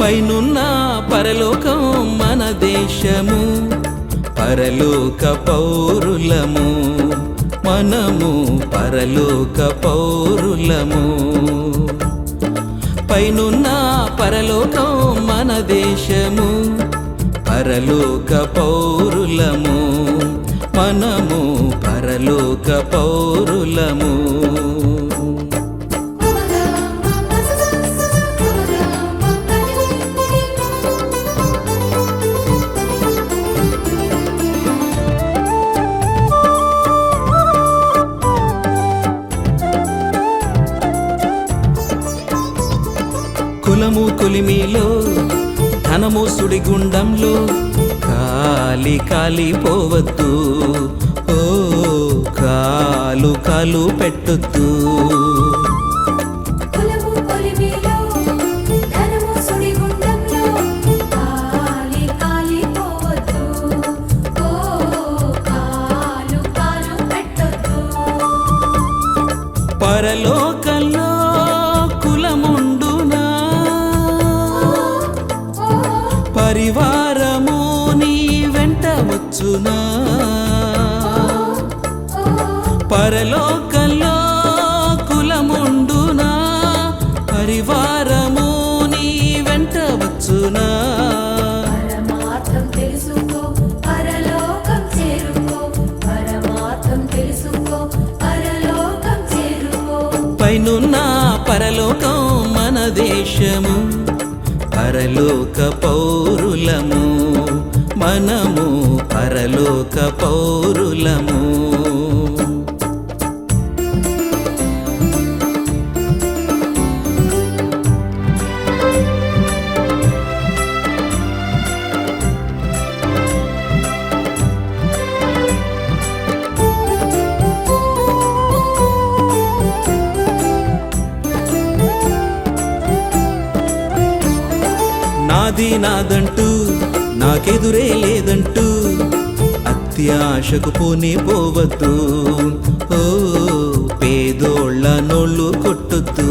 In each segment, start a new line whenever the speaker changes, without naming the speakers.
పైనున్న పరలోకం మన దేశము, పరలోక పౌరులము మనము, పరలోక పౌరులము. పైనున్న పరలోకం మన దేశము, పరలోక పౌరులము మనము, పరలోక పౌరులము. కులము కొలిమిలో, ధనము సుడిగుండంలో కాలి కాలిపోవద్దు, ఓ కాలు కాలు పెట్టొద్దు. పరలోకంలో కులముండునా, పరివారము నీ వెంట వచ్చునా. పరలోకంలో కులముండునా, పరివారము నీ వెంట వచ్చునా. పైనున్న పరలోకం మన దేశము, పరలోక పౌరులము మనము, పరలోక పౌరులము. నాది నాదంటూ నాకెదురే లేదంటూ అత్యాశకు పోనే పోవద్దు, ఓ పేదోళ్ళ నోళ్ళు కొట్టొద్దు.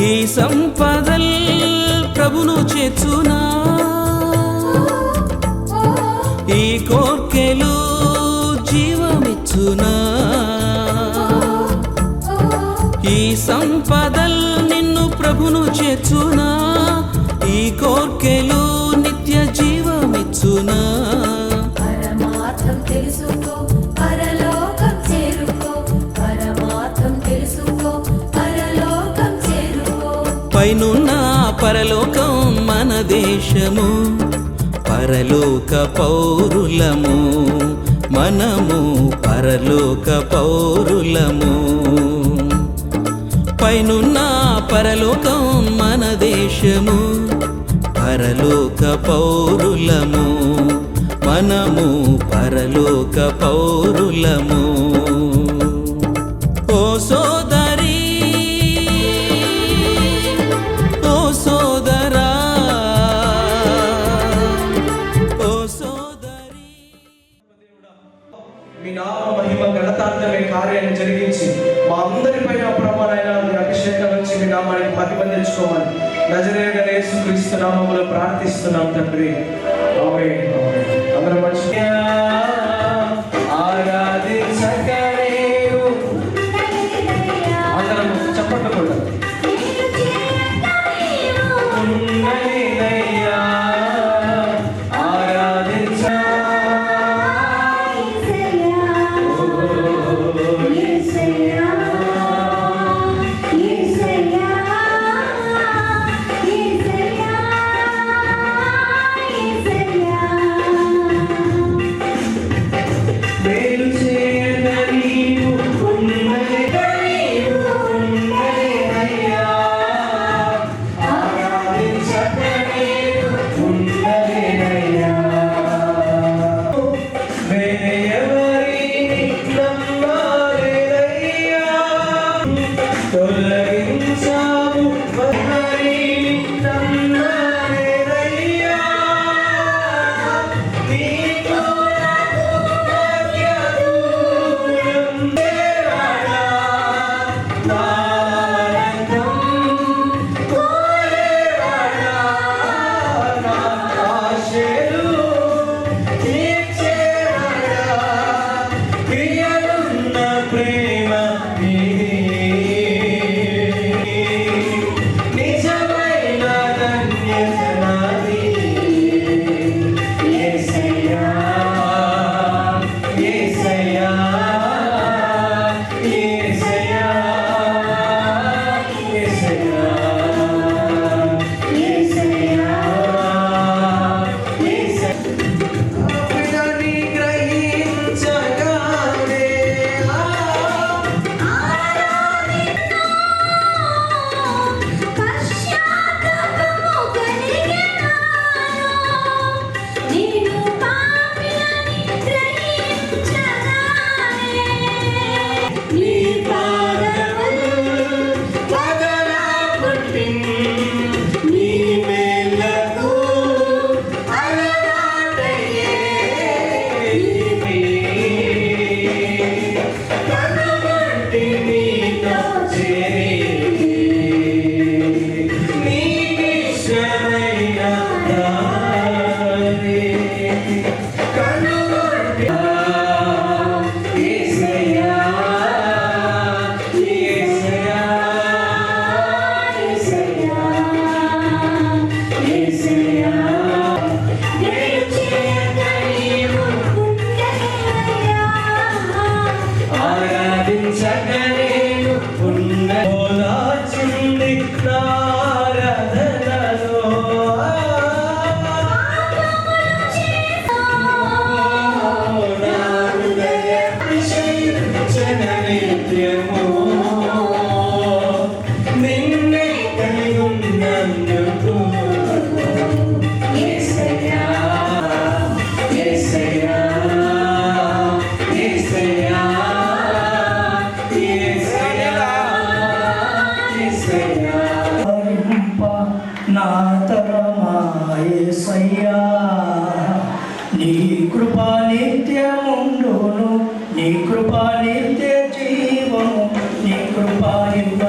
ఈ సంపదల్ ప్రభును చేర్చునా, ఈ కోర్కెలు జీవమిచ్చునా. ఈ సంపదల్ నిన్ను ప్రభును చేర్చునా, ఈ కోర్కెలు నిత్య జీవమిచ్చునా. పైనున్న పరలోకం మన దేశము, పరలోక పౌరులము మనము, పరలోక పౌరులము. పైనున్న పరలోకం మన దేశము, పరలోక పౌరులము మనము, పరలోక పౌరులము. ఓ సోదరీ, ఓ సోదరా, ఓ సోదరీ.
మీ నామ మహిమ ఘనతార్థమే కార్యాన్ని జరిగించి మా అందరిపైన ప్రభువైన అభిషేకం నుంచి మీ నామానికి మహిమ తెచ్చుకోమని నజరేయుడైన యేసుక్రీస్తు నామములో ప్రార్థిస్తున్నాం తండ్రి. ఆమేన్. అందరం మంచిగా ఆరాధించగలేవు. అందరం చప్పట్లు కూడా ఉన్నదేనయ్యా ఆరాధించ
యేసయ్యా నీ కృపా నిత్యముండును, నీ కృపా నిత్య జీవము, నీ కృపా ఇంప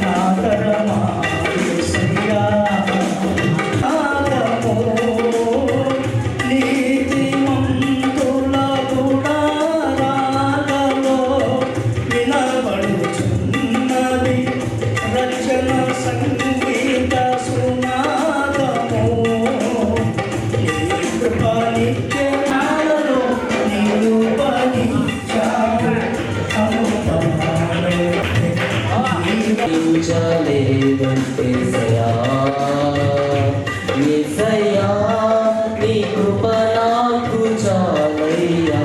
నా తరమా యేసయ్యా. ఆదము నీతిమంతుల గుడారాలలో వినబడుచున్నది రక్షణ సంగీత
చాలేదు యేసయ్యా యేసయ్యా నీ కృప నాకు చాలయ్యా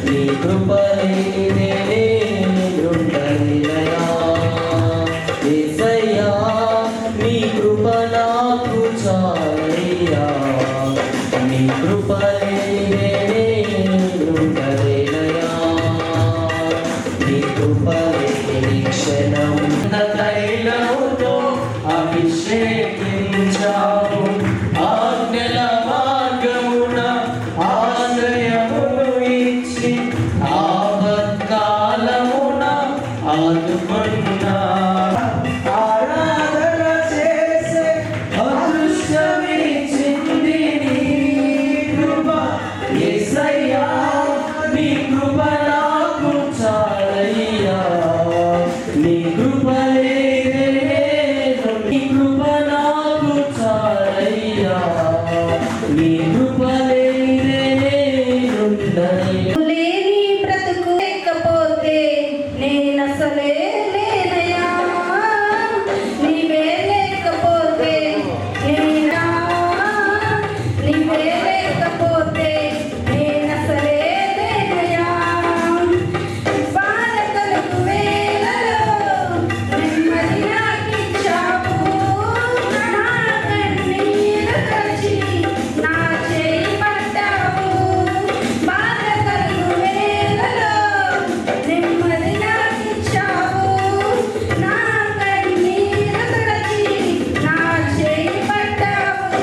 నీ కృప లేనిదే నేనుండలేనయ్యా యేసయ్యా నీ కృప నాకు చాలయ్యా నీ కృప లేనిదే నేనుండలేనయ్యా నీ కృప లేని క్షణం తైలముతో అభిషేకించావు ఆజ్ఞల మార్గమున ఆశ్రయమును ఇచ్చి ఆపత్కాలమున ఆదుకున్నా ఆరాధన చేసే అదృష్టమిచ్చింది నీ కృప యేసయ్యా నీ కృప నాకు చాలయ్యా నీ కృప లేనిదే నీ కృప నాకు చాలయ్యా నీ కృప లేనిదే నేనుండలేను
లేని బ్రతుకు లేకపోతే నేనసలే లేనయ్యా నీవే లేకపోతే నేనా నీవే లేకపోతే నేనసలే లేనయ్యా బాధ కలుగు వేళలో నెమ్మది నాకిచ్చావు నా కన్నీరు తుడిచి నా చేయి పట్టావు బాధ కలుగు వేళలో నెమ్మది నాకిచ్చావు నా కన్నీరు తుడిచి నా చేయి పట్టావు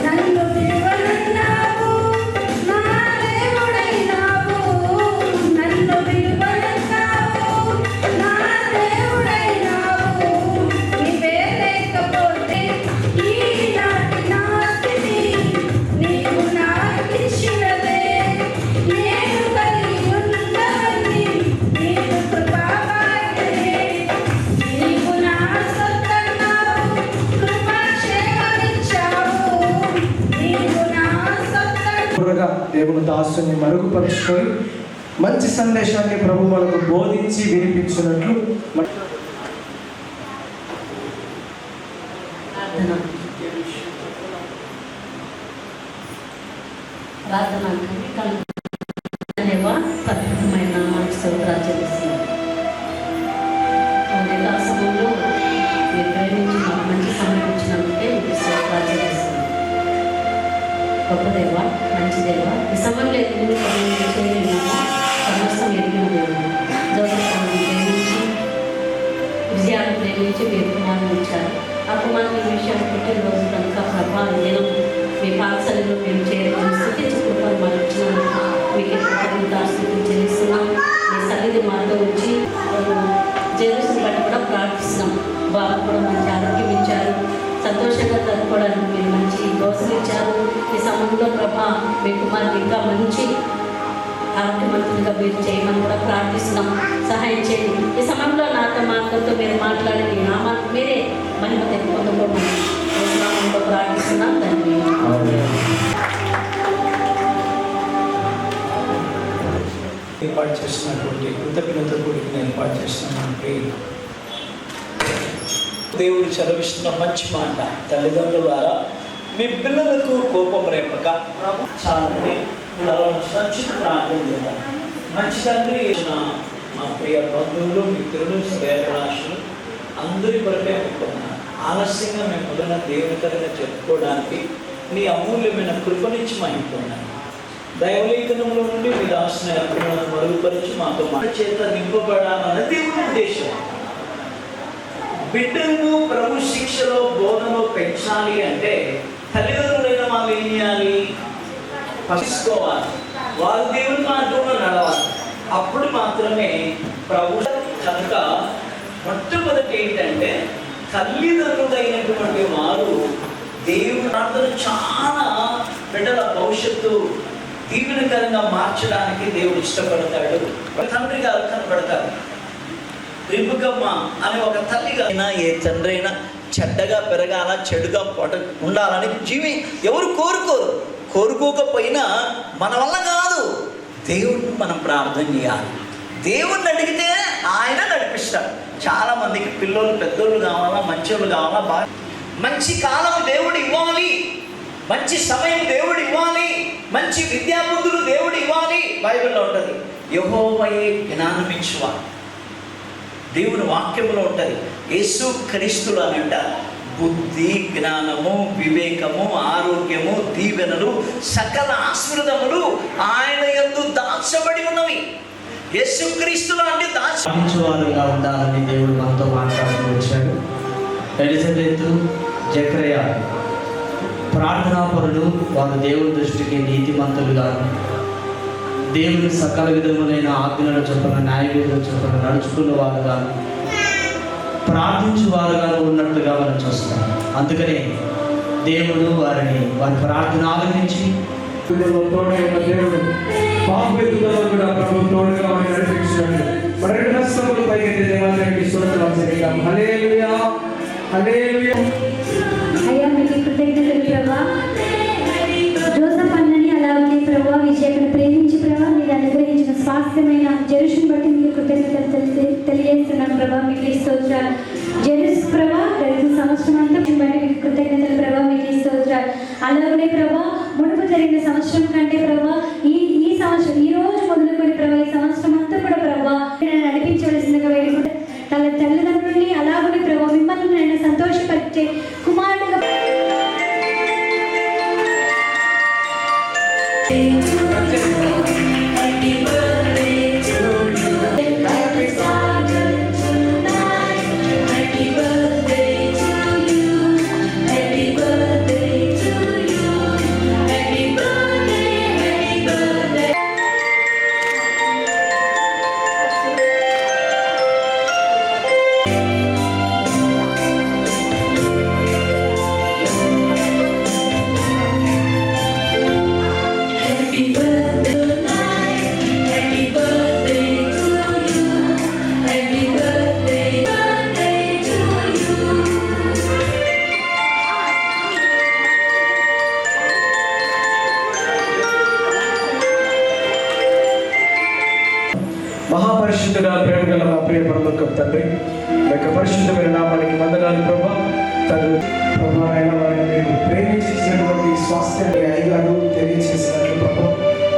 నన్ను విలువనన్నావు నా దేవుడైనావు నన్ను విలువనన్నావు నా దేవుడైనావు నీవే లేకపోతే ఈనాటి నా స్థితి నీవు నాకిచ్చినదే నేను కలిగి ఉన్నవన్నీ నీవు కృపాభాగ్యమే నీవు నా సొత్తన్నావు కృపాక్షేమమిచ్చావు నీవు నా సొత్తన్నావు
త్వరగా దేవుని దాసుని మరుగుపరుచుకొని మంచి సందేశాన్ని ప్రభు మనకు బోధించి వినిపించినట్లు
ప్రార్థన పరిశుద్ధమైన స్తోత్రాలు చెల్లిస్తున్నాం. ఉదయ సమయంలో మీరు ప్రేమించి మాకు మంచి సమయం ఇచ్చినందుకే మీకు స్తోత్రాలు చెల్లిస్తున్నాం. గొప్ప దేవ, మంచి దేవ, ఈ సమయంలో ఎదుగు చేయలేము సమస్తం ఎదిగిన దేవుడు జోసఫ్ను ప్రేమించి విజయాన్ని ప్రేమించి మీరు కుమారుని ఇచ్చారు. ఆ కుమారుని విషయాన్ని పుట్టినరోజు కనుక ప్రభా నేను మీ పాఠశాలలో మేము చేరుకుని స్థితించి కృపను మనం ఇచ్చినందుకు మీకు కృతజ్ఞతాస్తుతులు చెల్లిస్తున్నాం. మీ సన్నిధి మాతో వచ్చి జెరూసలేం బట్టి కూడా ప్రార్థిస్తున్నాం. బాబు కూడా మంచి ఆరోగ్యం ఇచ్చారు, సంతోషంగా జరుపుకోవడానికి మీరు మంచి దోశలు ఇచ్చారు. ఈ సమయంలో ప్రభా మీ కుమారుడు ఇంకా మంచి ఆరోగ్యవంతులుగా మీరు చేయమని కూడా ప్రార్థిస్తున్నాం. సహాయం చేయండి. ఈ సమయంలో నాతో మాటలతో మీరు మాట్లాడి మీ నామానికి మీరే మహిమ తెచ్చుకోమని నామంలో ప్రార్థిస్తున్నాం తండ్రి.
ఏర్పాటు చేసినటువంటి కృతజ్ఞత కూడికి ఏర్పాటు చేసినటువంటి దేవుడు చదివిస్తున్న మంచి మాట, తల్లిదండ్రులారా మీ పిల్లలకు కోపం రేపక చాలని సంచిత ప్రార్థన చేద్దాం. మంచి తండ్రి మా ప్రియ బంధువులు, మిత్రులు, శ్రేయభిలాషులు అందరి కొరకే పెట్టుకున్నాను. ఆలస్యంగా మేము మొదలైన దేవునికరంగా చెప్పుకోవడానికి నీ అమూల్యమైన కృపనిచ్చి మహిళకున్నాను. దైవలేఖనంలో నుండి మీ దాసిన అర్పణను మరుగుపరిచి మాతో మాట చేత నింపబడాలన్న దేవుని ఉద్దేశం. బిడ్డలను ప్రభు శిక్షలో బోధనలో పెంచాలి అంటే తల్లిదండ్రులైన వాళ్ళు ఏం చేయాలి? పఠించుకోవాలి, వారు దేవుని మార్గంలో నడవాలి. అప్పుడు మాత్రమే ప్రభు కనుక మొట్టమొదటి ఏంటంటే తల్లిదండ్రులైనటువంటి వారు దేవుని ప్రార్థన చాలా బిడ్డల భవిష్యత్తు దీవెనకరంగా మార్చడానికి దేవుడు ఇష్టపడతాడు. తండ్రి గారు కనబడతారు. రిబుకమ్మ అనే ఒక తల్లిగా ఏ తండ్రి అయినా చెడ్డగా పెరగాల, చెడుగా ఉండాలని ఎవరు కోరుకోకపోయినా మన వల్ల కాదు. దేవుడిని మనం ప్రార్థన చేయాలి. దేవుణ్ణి అడిగితే ఆయన నడిపిస్తాడు. చాలా మందికి పిల్లలు పెద్దోళ్ళు కావాలా, మంచోళ్ళు కావాలా, బాగా మంచి కాలం దేవుడు ఇవ్వాలి, మంచి సమయం దేవుడు ఇవ్వాలి, మంచి విద్యాబుద్ధులు దేవుడు ఇవ్వాలి. బైబిల్లో ఉంటుంది యెహోవాయే జ్ఞానం ఇచ్చువాడు. దేవుని వాక్యంలో ఉంటుంది యేసు క్రీస్తులు అనంట బుద్ధి, జ్ఞానము, వివేకము, ఆరోగ్యము, దీవెనలు, సకల ఆశీర్వాదములు ఆయన యందు దాచబడి ఉన్నవి. యేసుక్రీస్తులు అంటే
వారుగా ఉండాలని దేవుడు మనతో మాట్లాడుతూ వచ్చాడు. ఎలిజబెత్, జకరియా ప్రార్థనాపరులు, వారు దేవుని దృష్టికి నీతిమంతులుగా, దేవుని సకల విధములైన ఆజ్ఞల చొప్పున, న్యాయ విధుల చొప్పున నడుచుకున్న వారుగా, ప్రార్థించు వారుగా ఉన్నట్లుగా మనం చూస్తాం. అందుకని దేవుడు వారి ప్రార్థన ఆలకించి
తోడై ఉన్న దేవుడు పాపేతులలో కూడా ప్రభు తోడుగా నడిపించాడు. మరి హస్తములు పైకి దేవాలయానికి స్తోత్రం చెల్లిద్దాం. హల్లెలూయా, హల్లెలూయా.
అయ్యా మీకు కృతజ్ఞతలు ప్రభా. జోసఫ్ అన్నని అలాగే ప్రభా విజయను ప్రేమించి ప్రభా మీరు అనుగ్రహించిన స్వాస్థ్యమైన జెరూసలేం బట్టి మీకు కృతజ్ఞతలు తెలియజేస్తున్నాను ప్రభా. మీకు స్తోత్రాలు. జెరూసలేం ప్రభా గడిచిన సంవత్సరం అంతా బట్టి మీకు కృతజ్ఞతలు ప్రభా. మీకు స్తోత్రాలు. అలాగే ప్రభా మునుపు జరిగిన సంవత్సరం కంటే ప్రభా ఈ సంవత్సరం, ఈ రోజు మొదలుకొని ప్రభా ఈ సంవత్సరం అంతా కూడా ప్రభా నడిపించవలసిందిగా వేడుకుంటే తన తల్లిదండ్రుల్ని అలాగనే ప్రభా మిమ్మల్ని నేను సంతోషపరిచే కుమారుడిగా
మహాపరిశుద్ధుడా, ప్రేమ గల మా ప్రియ పరలోకపు తండ్రి, మీ యొక్క పరిశుద్ధమైన నామానికి వందనాలు ప్రభా. తండ్రి ప్రభా అయిన వారిని మీరు ప్రేమించేసినటువంటి స్వాస్థ్యాన్ని అయ్యగారు తెలియజేసినట్లు ప్రభా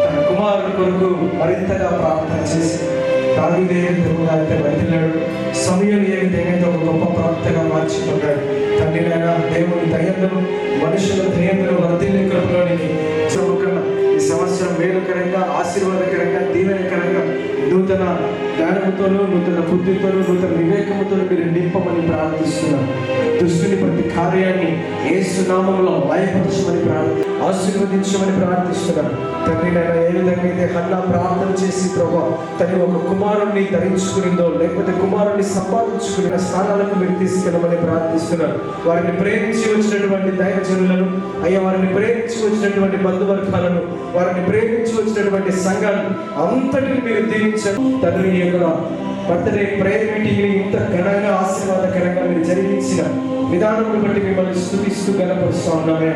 తన కుమారుడి కొరకు మరింతగా ప్రార్థన చేసి దావీదు ఏ విధంగా అయితే వర్ధిల్లాడు, సమయం ఏ విధంగా ఒక గొప్ప ప్రవక్తగా మార్చుకున్నాడు. తండ్రి నాయన దేవుని దయంలో, మనుషుల దయంలో వర్ధిల్లే కృపలోనికి ఈ సంవత్సరం మేలుకరంగా, ఆశీర్వాదకరంగా, దీవెనకరంగా నూతన జ్ఞానంతోనూ, నూతన బుద్ధితోనూ, నూతన వివేకముతో మీరు నింపమని ప్రార్థిస్తున్నాను. దుష్టుని ప్రతి కార్యాన్ని యేసు నామములో లయపరచమని ఆశీర్వదించమని ప్రార్థిస్తున్నాను. తండ్రి నేను ఏ విధంగా అయితే హన్నా ప్రార్థన చేసి ప్రభా తను ఒక కుమారుణ్ణి ధరించుకునిందో, లేకపోతే కుమారుణ్ణి సంపాదించుకున్న స్థానాలకు మీరు తీసుకెళ్ళమని ప్రార్థిస్తున్నాను. వారిని ప్రేమించి వచ్చినటువంటి దైవజనులను, అయ్యా వారిని ప్రేమించి వచ్చినటువంటి బంధువర్గాలను, వారిని ప్రేమించి వచ్చినటువంటి సంఘాలను అంతటిని మీరు దీవించారు. తండ్రి యొక్క బర్త్డే ప్రేయర్ మీటింగ్ని ఇంత ఘనంగా, ఆశీర్వాదకరంగా మీరు జరిగించిన విధానం బట్టి మిమ్మల్ని స్తుతిస్తూ గణపరుస్తూ ఉన్నామే.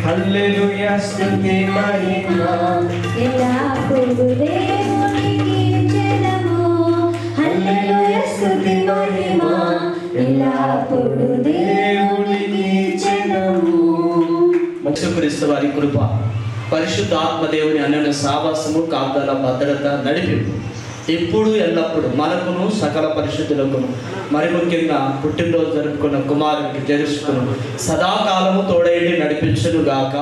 హల్లెలూయా, స్తుతి మహిమ
ఎల్లప్పుడూ దేవునికి చెల్లము. హల్లెలూయా, స్తుతి మహిమ ఎల్లప్పుడూ దేవునికి చెల్లము.
యేసుక్రీస్తు వారి కృప, పరిశుద్ధ ఆత్మదేవుని అన్యోన్య సావాసము, కాపుదల, భద్రత, నడిపింపు ఇప్పుడు ఎల్లప్పుడు మనకును సకల పరిశుద్ధులకును, మరి ముఖ్యంగా పుట్టినరోజు జరుపుకున్న కుమారునికి జరుపుకును సదాకాలము తోడైండి నడిపించును గాక.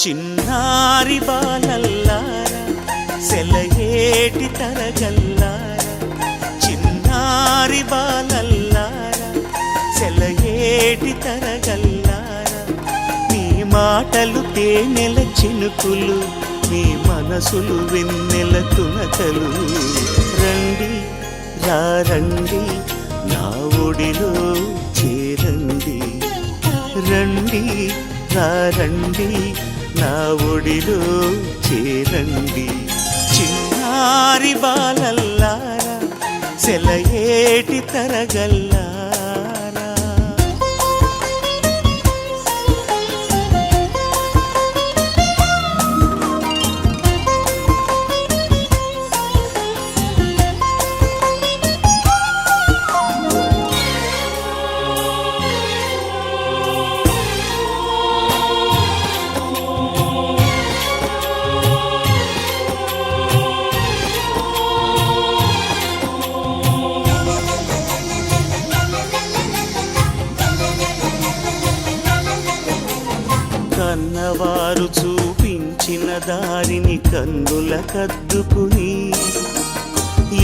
చిన్నారి బాలల్లారా, సెలయేటి తరగల్లారా,
బాలల్లారా సెలయేటి తరగల్లారా మీ మాటలు తేనెల చినుకులు మీ మనసులు వెన్నెల తునకలు రండి రండి నా ఒడిలో చేరండి రండి రండి నా ఒడిలో చేరండి చిన్నారి బాలల్లారా సెలయేటి తరగల్లారా కన్నవారు చూపించిన దారిని కన్నుల కద్దుకుని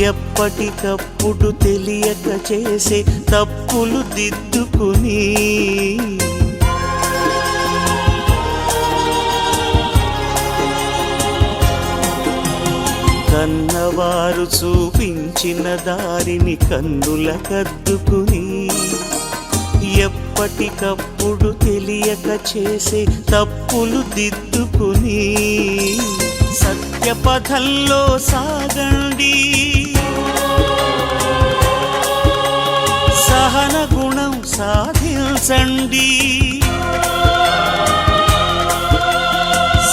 ఎప్పటికప్పుడు తెలియక చేసే తప్పులు దిద్దుకుని కన్నవారు చూపించిన దారిని కన్నుల కద్దుకుని ఎప్పటికప్పుడు తెలియక చేసే తప్పులు దిద్దుకుని సత్యపథంలో సాగండి సహన గుణం సాధించండి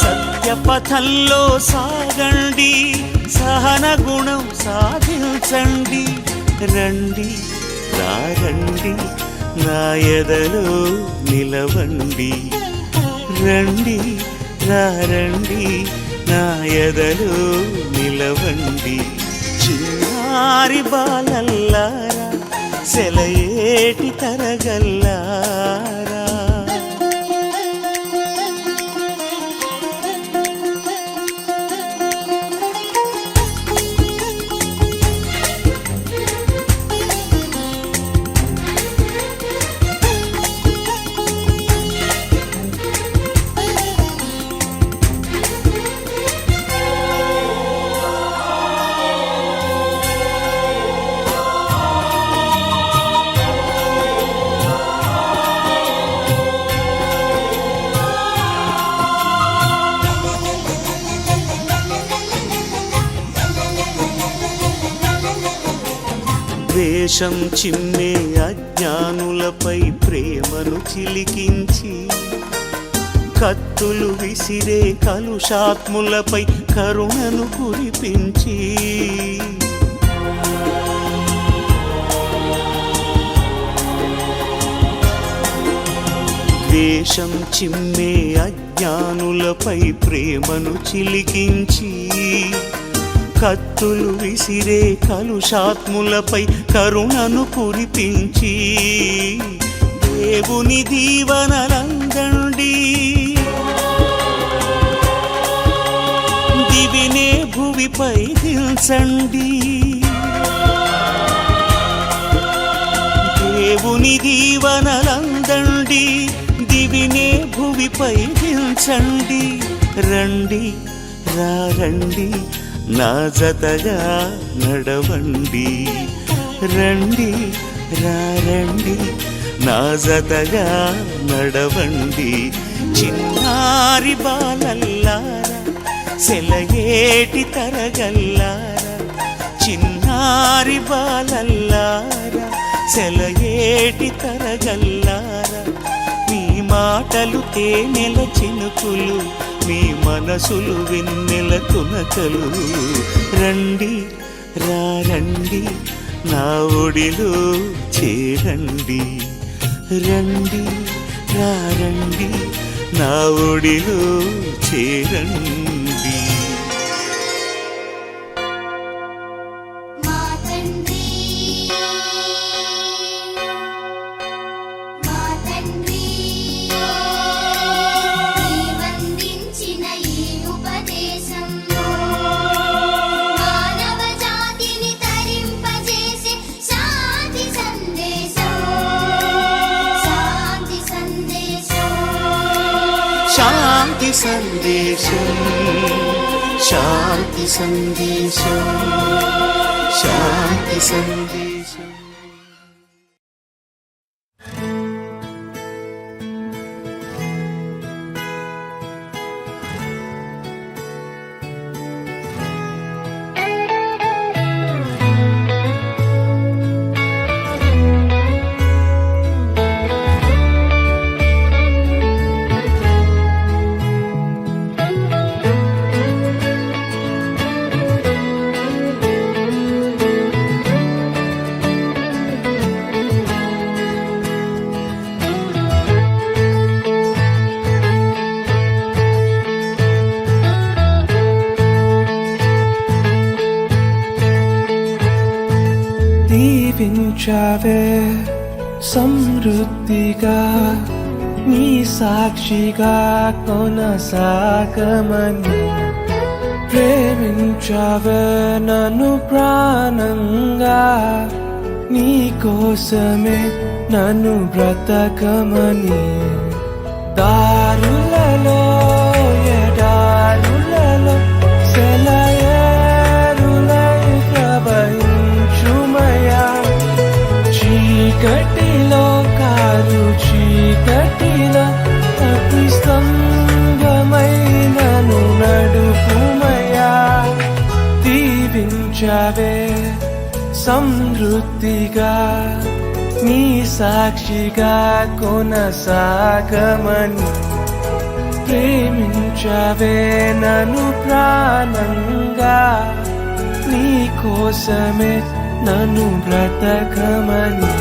సత్యపథంలో సాగండి సహన గుణం సాధించండి రండి రండి నా ఎదలో నిలవండి రండి రండి నా ఎదలో నిలవండి చిన్నారి బాలల్లారా సెలయేటి తరగల్లారా ద్వేషం చిమ్మే అజ్ఞానులపై ప్రేమను చిలికించి కత్తులు విసిరే కలుషాత్ములపై కరుణను కురిపించి ద్వేషం చిమ్మే అజ్ఞానులపై ప్రేమను చిలికించి కత్తులు విసిరే కలుషాత్ములపై కరుణను కురిపించి దేవుని దీవనలందండి దివినే భువిపై దిల్చండి దేవుని దీవనలందండి దివినే భువిపై దిల్చండి రండి రండి నా జతగా నడవండి రండి రండి నా జతగా నడవండి చిన్నారి బాలల్లారా సెలయేటి తరగల్లారా చిన్నారి బాలల్లారా సెలయేటి తరగల్లారా మీ మాటలు తేనెల చినుకులు మీ మనసులు వెన్నెల తునకలు రండి రండి నా ఒడిలో చేరండి రండి రండి నా ఒడిలో చేరండి
మానవ జాతిని తరింపజేసే శాంతి
సందేశం శాంతి సందేశం శాంతి సందేశం.
దీవించావే సమృద్ధిగా నీ సాక్షిగా కొనసాగమని ప్రేమించావే నన్ను ప్రాణంగా నీ కోసమే నన్ను బ్రతకమని దారులలో ఎడారులలో సెలయేరులై ప్రవహించుమయా చీకటిలో కారు చీకటిలో అతి స్తంభమైనను నడుపుమయా దీవించావే సమృద్ధిగా నీ సాక్షిగా కొనసాగమని ప్రేమించావే నన్ను ప్రాణంగా నీ కోసమే నన్ను బ్రతకమని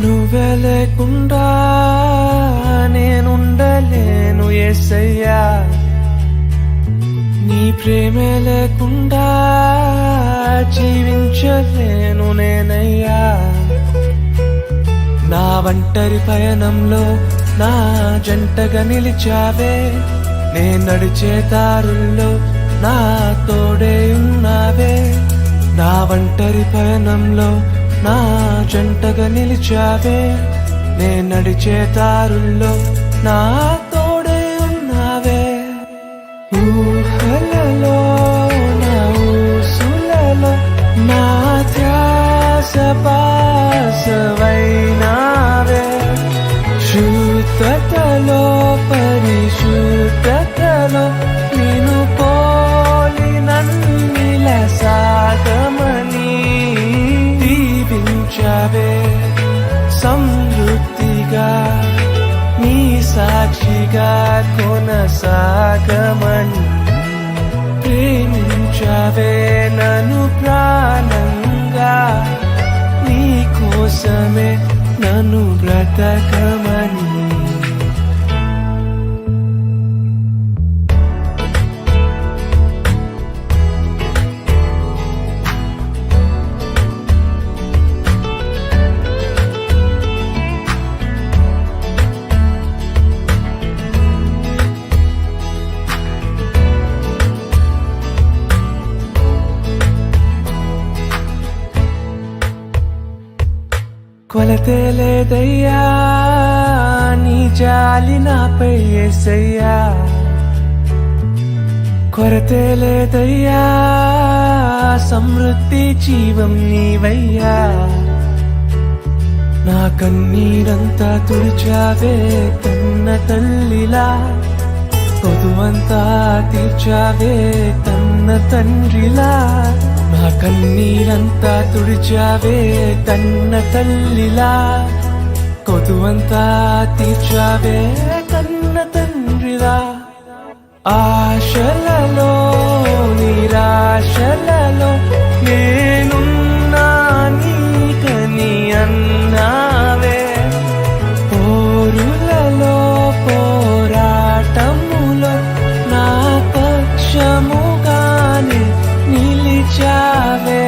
నువ్వే లేకుండా నేనుండలేను యేసయ్యా నీ ప్రేమే లేకుండా జీవించలేను నేనయ్యా నా ఒంటరి పయనంలో నా జంటగా నిలిచావే నే నడిచే దారుల్లో నా తోడే ఉన్నావే నా ఒంటరి పయనంలో నా జంటగా నిలిచావే నే నడిచే దారుల్లో నా తోడే ఉన్నావే ఊహలలో నా ఊసులలో నా ధ్యాస పాసవైనావే శుద్ధతలో పరిశుద్ధతలో నిన్ను పోలి నన్నిల సాగమని దీవించావే సమృద్ధిగా నీ సాక్షిగా కొనసాగమని ప్రేమించావే నన్ను ప్రాణంగా నీ కోసమే నన్ను బ్రతకమని కొలతే లేదయ్యా నీ జాలి నాపై యేసయ్యా కొరతే లేదయ్యా సమృద్ధి జీవం నీవయ్యా నా కన్నీరంతా తుడిచావే కన్న తల్లిలా కొదువంతా తీర్చావే కన్న తండ్రిలా నా కన్నీరంతా తుడిచావే కన్న తల్లిలా కొదువంతా తీర్చావే కన్న తండ్రిలా ఆశలలో నిరాశలలో నేనున్నా నీకని అన్నావే పోరులలో పోరాటములో నా పక్షముగానే నిలిచావే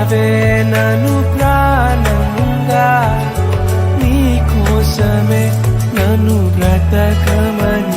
పిలిచావే నన్ను ప్రాణంగా, నీ కోసమే నన్ను బ్రతకమని.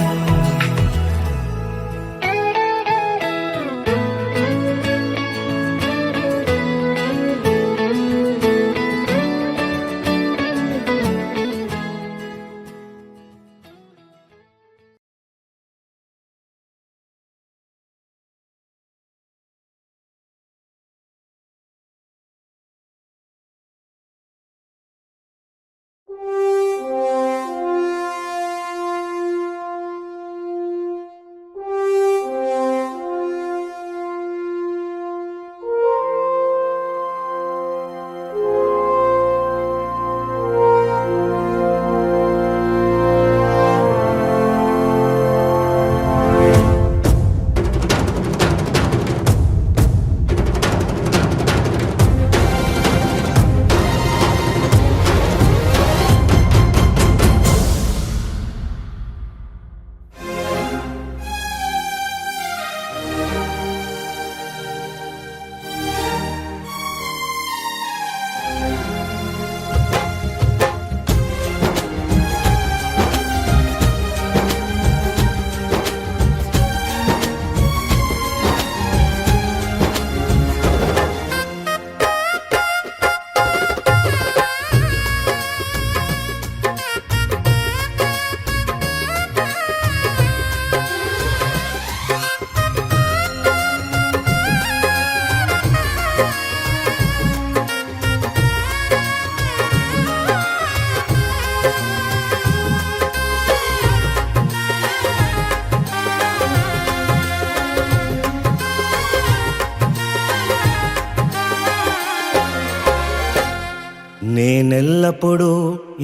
నేనెల్లప్పుడూ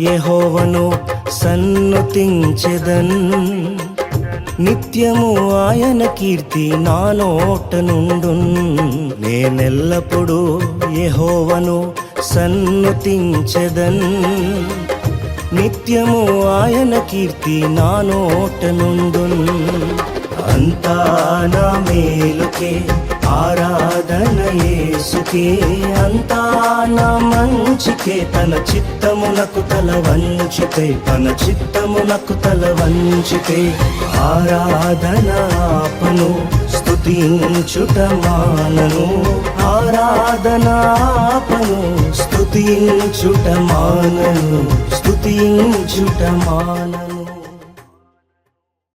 యెహోవాను సన్నుతించెదన్, నిత్యము ఆయన కీర్తి నా నోట నుండున్. నేనెల్లప్పుడూ యెహోవాను సన్నుతించెదన్, నిత్యము ఆయన కీర్తి నా నోట నుండున్. అంతా నా మేలుకే ఆరాధన యేసుకే, అంతా నా మంచికే. తన చిత్తమునకు తల వంచితే, తన చిత్తమునకు తల వంచితే ఆరాధన ఆపను, స్తుతించుట మానను. ఆరాధన ఆపను, స్తుతించుట మానను, స్తుతించుట మానను.